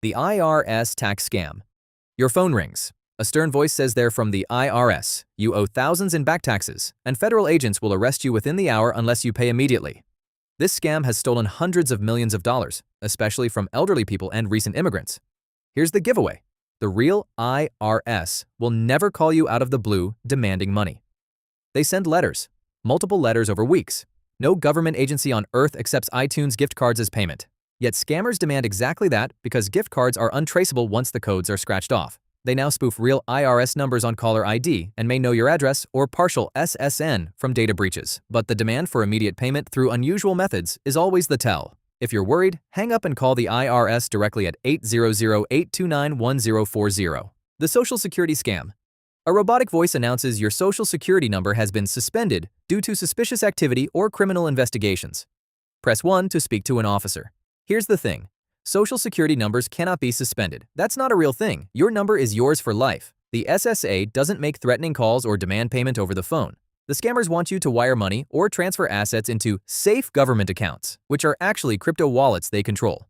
The IRS Tax Scam. Your phone rings. A stern voice says they're from the IRS. You owe thousands in back taxes, and federal agents will arrest you within the hour unless you pay immediately. This scam has stolen hundreds of millions of dollars, especially from elderly people and recent immigrants. Here's the giveaway. The real IRS will never call you out of the blue demanding money. They send letters, multiple letters over weeks. No government agency on earth accepts iTunes gift cards as payment. Yet scammers demand exactly that because gift cards are untraceable once the codes are scratched off. They now spoof real IRS numbers on caller ID and may know your address or partial SSN from data breaches. But the demand for immediate payment through unusual methods is always the tell. If you're worried, hang up and call the IRS directly at 800-829-1040. The Social Security Scam. A robotic voice announces your Social Security number has been suspended due to suspicious activity or criminal investigations. Press 1 to speak to an officer. Here's the thing. Social Security numbers cannot be suspended. That's not a real thing. Your number is yours for life. The SSA doesn't make threatening calls or demand payment over the phone. The scammers want you to wire money or transfer assets into safe government accounts, which are actually crypto wallets they control.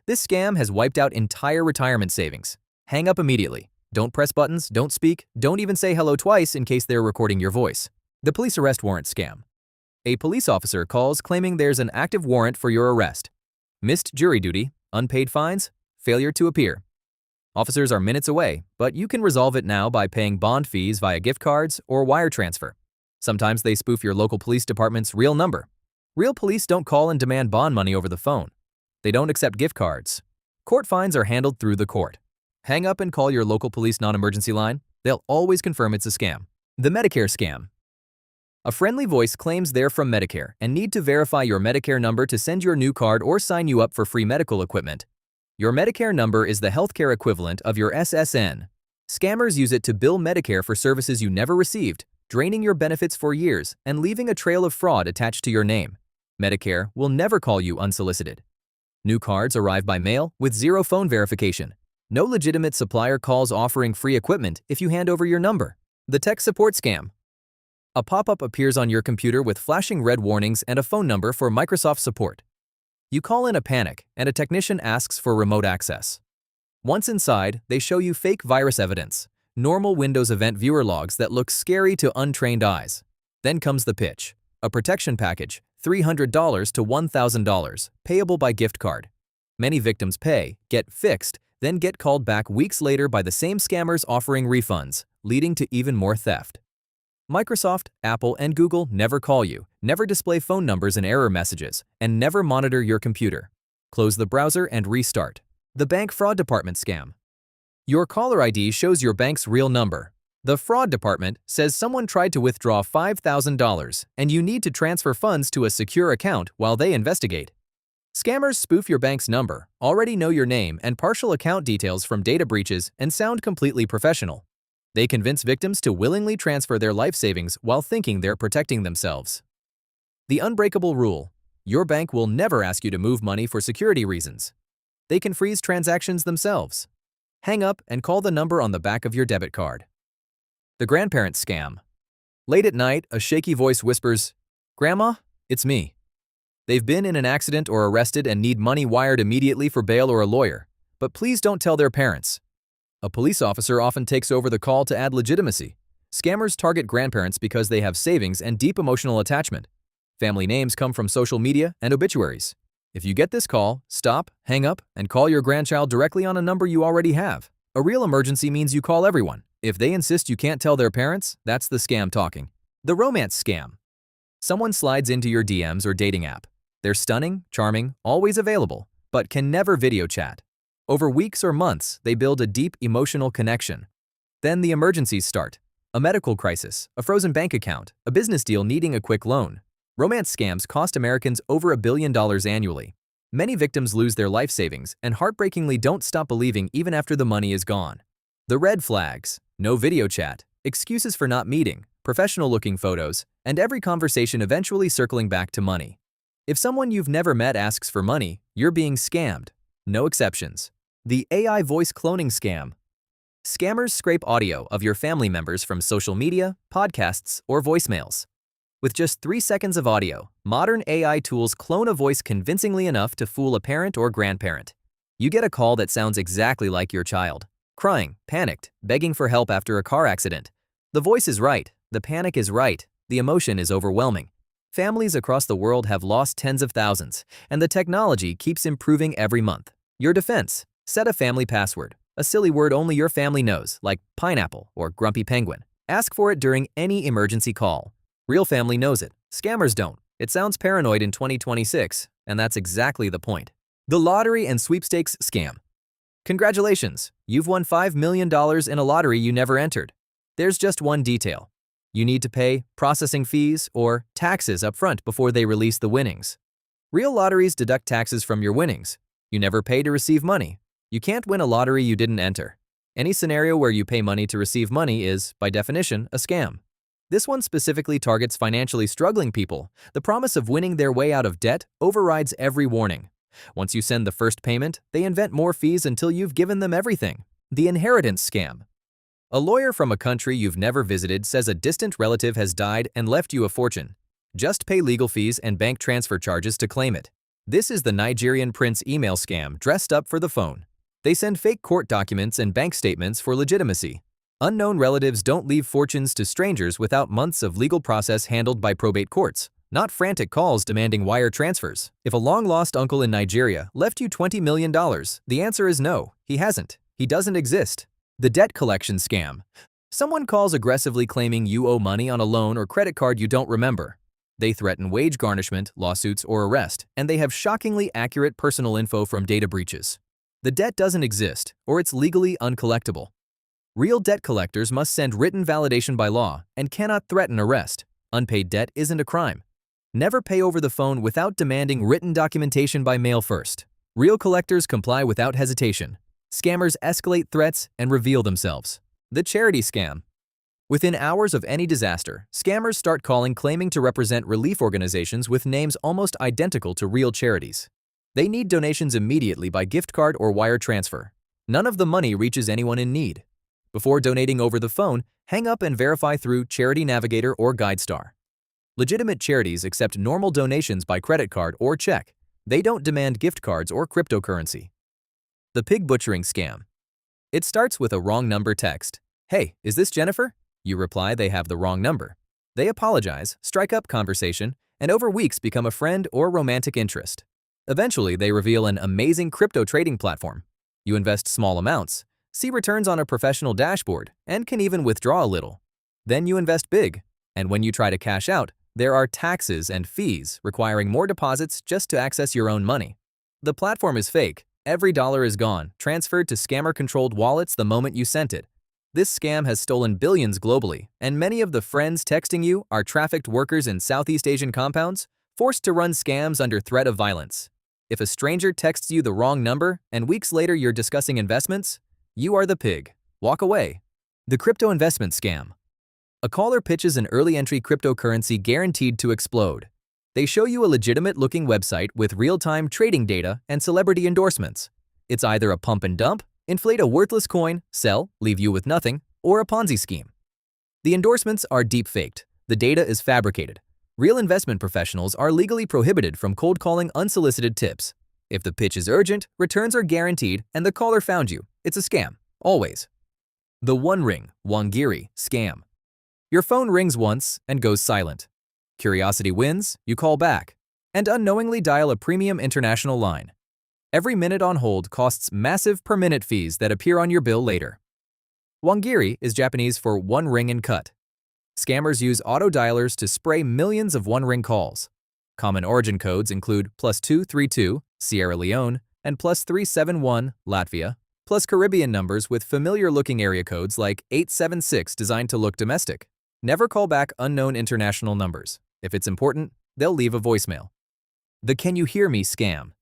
This scam has wiped out entire retirement savings. Hang up immediately. Don't press buttons, don't speak, don't even say hello twice in case they're recording your voice. The police arrest warrant scam. A police officer calls claiming there's an active warrant for your arrest. Missed jury duty, unpaid fines, failure to appear. Officers are minutes away, but you can resolve it now by paying bond fees via gift cards or wire transfer. Sometimes they spoof your local police department's real number. Real police don't call and demand bond money over the phone. They don't accept gift cards. Court fines are handled through the court. Hang up and call your local police non-emergency line. They'll always confirm it's a scam. The Medicare Scam. A friendly voice claims they're from Medicare and need to verify your Medicare number to send your new card or sign you up for free medical equipment. Your Medicare number is the healthcare equivalent of your SSN. Scammers use it to bill Medicare for services you never received, draining your benefits for years and leaving a trail of fraud attached to your name. Medicare will never call you unsolicited. New cards arrive by mail with zero phone verification. No legitimate supplier calls offering free equipment if you hand over your number. The tech support scam. A pop-up appears on your computer with flashing red warnings and a phone number for Microsoft support. You call in a panic, and a technician asks for remote access. Once inside, they show you fake virus evidence, normal Windows event viewer logs that look scary to untrained eyes. Then comes the pitch. A protection package, $300 to $1,000, payable by gift card. Many victims pay, get fixed, then get called back weeks later by the same scammers offering refunds, leading to even more theft. Microsoft, Apple, and Google never call you, never display phone numbers and error messages, and never monitor your computer. Close the browser and restart. The Bank Fraud Department Scam. Your caller ID shows your bank's real number. The fraud department says someone tried to withdraw $5,000 and you need to transfer funds to a secure account while they investigate. Scammers spoof your bank's number, already know your name and partial account details from data breaches, and sound completely professional. They convince victims to willingly transfer their life savings while thinking they're protecting themselves. The unbreakable rule. Your bank will never ask you to move money for security reasons. They can freeze transactions themselves. Hang up and call the number on the back of your debit card. The Grandparent Scam. Late at night, a shaky voice whispers, "Grandma, it's me." They've been in an accident or arrested and need money wired immediately for bail or a lawyer, but please don't tell their parents. A police officer often takes over the call to add legitimacy. Scammers target grandparents because they have savings and deep emotional attachment. Family names come from social media and obituaries. If you get this call, stop, hang up, and call your grandchild directly on a number you already have. A real emergency means you call everyone. If they insist you can't tell their parents, that's the scam talking. The Romance Scam. Someone slides into your DMs or dating app. They're stunning, charming, always available, but can never video chat. Over weeks or months, they build a deep emotional connection. Then the emergencies start. A medical crisis, a frozen bank account, a business deal needing a quick loan. Romance scams cost Americans over $1 billion annually. Many victims lose their life savings and heartbreakingly don't stop believing even after the money is gone. The red flags. No video chat, excuses for not meeting, professional-looking photos, and every conversation eventually circling back to money. If someone you've never met asks for money, you're being scammed. No exceptions. The AI voice cloning scam. Scammers scrape audio of your family members from social media, podcasts, or voicemails. With just 3 seconds of audio, modern AI tools clone a voice convincingly enough to fool a parent or grandparent. You get a call that sounds exactly like your child, crying, panicked, begging for help after a car accident. The voice is right, the panic is right, the emotion is overwhelming. Families across the world have lost tens of thousands, and the technology keeps improving every month. Your defense: set a family password, a silly word only your family knows, like pineapple or grumpy penguin. Ask for it during any emergency call. Real family knows it, scammers don't. It sounds paranoid in 2026, and that's exactly the point. The lottery and sweepstakes scam. Congratulations, you've won $5 million in a lottery you never entered. There's just one detail. You need to pay processing fees or taxes up front before they release the winnings. Real lotteries deduct taxes from your winnings. You never pay to receive money. You can't win a lottery you didn't enter. Any scenario where you pay money to receive money is, by definition, a scam. This one specifically targets financially struggling people. The promise of winning their way out of debt overrides every warning. Once you send the first payment, they invent more fees until you've given them everything. The inheritance scam. A lawyer from a country you've never visited says a distant relative has died and left you a fortune. Just pay legal fees and bank transfer charges to claim it. This is the Nigerian prince email scam dressed up for the phone. They send fake court documents and bank statements for legitimacy. Unknown relatives don't leave fortunes to strangers without months of legal process handled by probate courts, not frantic calls demanding wire transfers. If a long-lost uncle in Nigeria left you $20 million, the answer is no, he hasn't. He doesn't exist. The debt collection scam. Someone calls aggressively claiming you owe money on a loan or credit card you don't remember. They threaten wage garnishment, lawsuits, or arrest, and they have shockingly accurate personal info from data breaches. The debt doesn't exist, or it's legally uncollectible. Real debt collectors must send written validation by law and cannot threaten arrest. Unpaid debt isn't a crime. Never pay over the phone without demanding written documentation by mail first. Real collectors comply without hesitation. Scammers escalate threats and reveal themselves. The charity scam. Within hours of any disaster, scammers start calling claiming to represent relief organizations with names almost identical to real charities. They need donations immediately by gift card or wire transfer. None of the money reaches anyone in need. Before donating over the phone, hang up and verify through Charity Navigator or GuideStar. Legitimate charities accept normal donations by credit card or check. They don't demand gift cards or cryptocurrency. The pig butchering scam. It starts with a wrong number text. Hey, is this Jennifer? You reply they have the wrong number. They apologize, strike up conversation, and over weeks become a friend or romantic interest. Eventually, they reveal an amazing crypto trading platform. You invest small amounts, see returns on a professional dashboard, and can even withdraw a little. Then you invest big, and when you try to cash out, there are taxes and fees requiring more deposits just to access your own money. The platform is fake. Every dollar is gone, transferred to scammer-controlled wallets the moment you sent it. This scam has stolen billions globally, and many of the friends texting you are trafficked workers in Southeast Asian compounds, forced to run scams under threat of violence. If a stranger texts you the wrong number and weeks later you're discussing investments, you are the pig. Walk away. The crypto investment scam. A caller pitches an early entry cryptocurrency guaranteed to explode. They show you a legitimate-looking website with real-time trading data and celebrity endorsements. It's either a pump and dump, inflate a worthless coin, sell, leave you with nothing, or a Ponzi scheme. The endorsements are deepfaked. The data is fabricated. Real investment professionals are legally prohibited from cold calling unsolicited tips. If the pitch is urgent, returns are guaranteed, and the caller found you. It's a scam, always. The one-ring, Wangiri scam. Your phone rings once and goes silent. Curiosity wins, you call back, and unknowingly dial a premium international line. Every minute on hold costs massive per-minute fees that appear on your bill later. Wangiri is Japanese for one ring and cut. Scammers use auto-dialers to spray millions of one-ring calls. Common origin codes include +232, Sierra Leone, and +371, Latvia, plus Caribbean numbers with familiar-looking area codes like 876 designed to look domestic. Never call back unknown international numbers. If it's important, they'll leave a voicemail. The "Can you hear me" scam.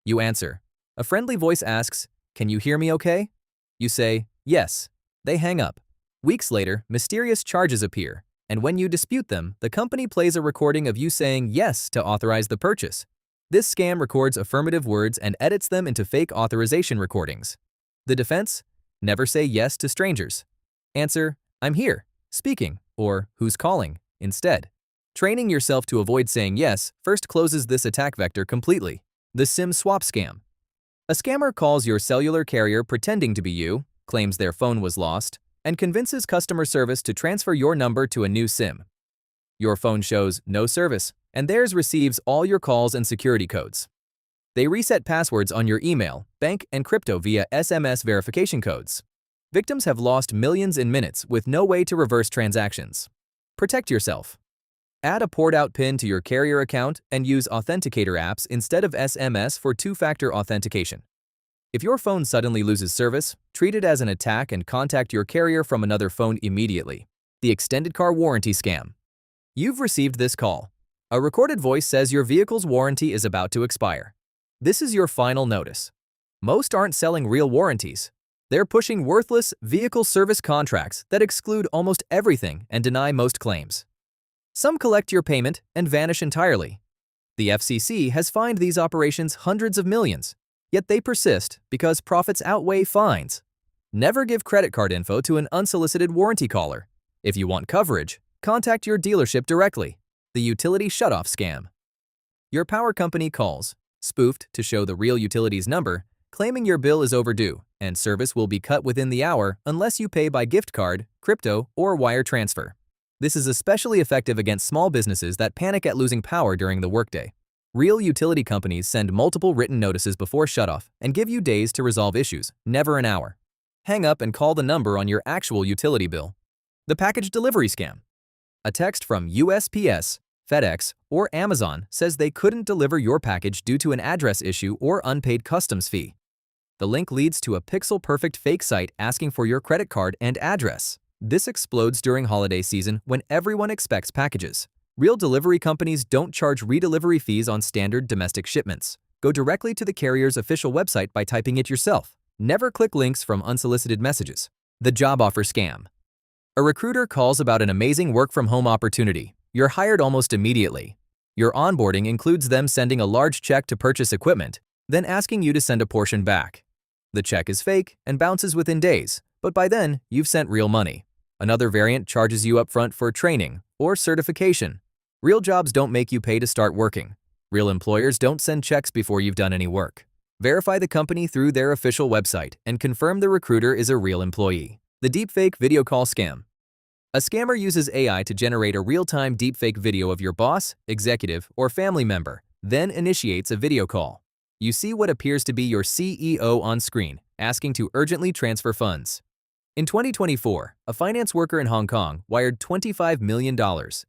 You answer. A friendly voice asks, "Can you hear me okay?" You say, "Yes." They hang up. Weeks later, mysterious charges appear, and when you dispute them, the company plays a recording of you saying yes to authorize the purchase. This scam records affirmative words and edits them into fake authorization recordings. The defense? Never say yes to strangers. Answer, "I'm here, speaking," or "Who's calling?" instead. Training yourself to avoid saying yes first closes this attack vector completely. The SIM swap scam. A scammer calls your cellular carrier pretending to be you, claims their phone was lost, and convinces customer service to transfer your number to a new SIM. Your phone shows no service, and theirs receives all your calls and security codes. They reset passwords on your email, bank, and crypto via SMS verification codes. Victims have lost millions in minutes with no way to reverse transactions. Protect yourself. Add a poured-out PIN to your carrier account and use authenticator apps instead of SMS for two-factor authentication. If your phone suddenly loses service, treat it as an attack and contact your carrier from another phone immediately. The extended car warranty scam. You've received this call. A recorded voice says your vehicle's warranty is about to expire. This is your final notice. Most aren't selling real warranties. They're pushing worthless vehicle service contracts that exclude almost everything and deny most claims. Some collect your payment and vanish entirely. The FCC has fined these operations hundreds of millions, yet they persist because profits outweigh fines. Never give credit card info to an unsolicited warranty caller. If you want coverage, contact your dealership directly. The utility shutoff scam. Your power company calls, spoofed to show the real utility's number, claiming your bill is overdue and service will be cut within the hour unless you pay by gift card, crypto, or wire transfer. This is especially effective against small businesses that panic at losing power during the workday. Real utility companies send multiple written notices before shutoff and give you days to resolve issues, never an hour. Hang up and call the number on your actual utility bill. The package delivery scam. A text from USPS, FedEx, or Amazon says they couldn't deliver your package due to an address issue or unpaid customs fee. The link leads to a pixel-perfect fake site asking for your credit card and address. This explodes during holiday season when everyone expects packages. Real delivery companies don't charge redelivery fees on standard domestic shipments. Go directly to the carrier's official website by typing it yourself. Never click links from unsolicited messages. The job offer scam. A recruiter calls about an amazing work-from-home opportunity. You're hired almost immediately. Your onboarding includes them sending a large check to purchase equipment, then asking you to send a portion back. The check is fake and bounces within days, but by then, you've sent real money. Another variant charges you upfront for training or certification. Real jobs don't make you pay to start working. Real employers don't send checks before you've done any work. Verify the company through their official website and confirm the recruiter is a real employee. The deepfake video call scam. A scammer uses AI to generate a real-time deepfake video of your boss, executive, or family member, then initiates a video call. You see what appears to be your CEO on screen, asking to urgently transfer funds. In 2024, a finance worker in Hong Kong wired $25 million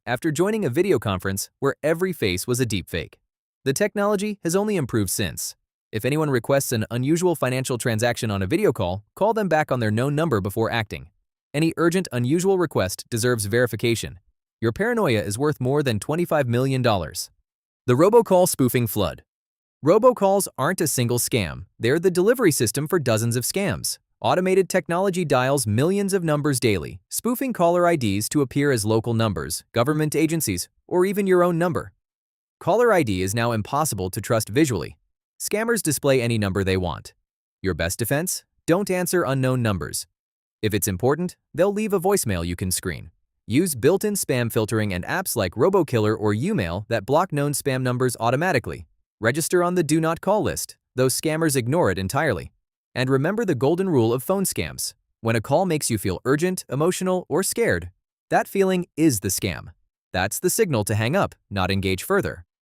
after joining a video conference where every face was a deepfake. The technology has only improved since. If anyone requests an unusual financial transaction on a video call, call them back on their known number before acting. Any urgent, unusual request deserves verification. Your paranoia is worth more than $25 million. The Robocall spoofing flood. Robocalls aren't a single scam. They're the delivery system for dozens of scams. Automated technology dials millions of numbers daily, spoofing caller IDs to appear as local numbers, government agencies, or even your own number. Caller ID is now impossible to trust visually. Scammers display any number they want. Your best defense? Don't answer unknown numbers. If it's important, they'll leave a voicemail you can screen. Use built-in spam filtering and apps like Robokiller or Umail that block known spam numbers automatically. Register on the Do Not Call list, though scammers ignore it entirely. And remember the golden rule of phone scams. When a call makes you feel urgent, emotional, or scared, that feeling is the scam. That's the signal to hang up, not engage further.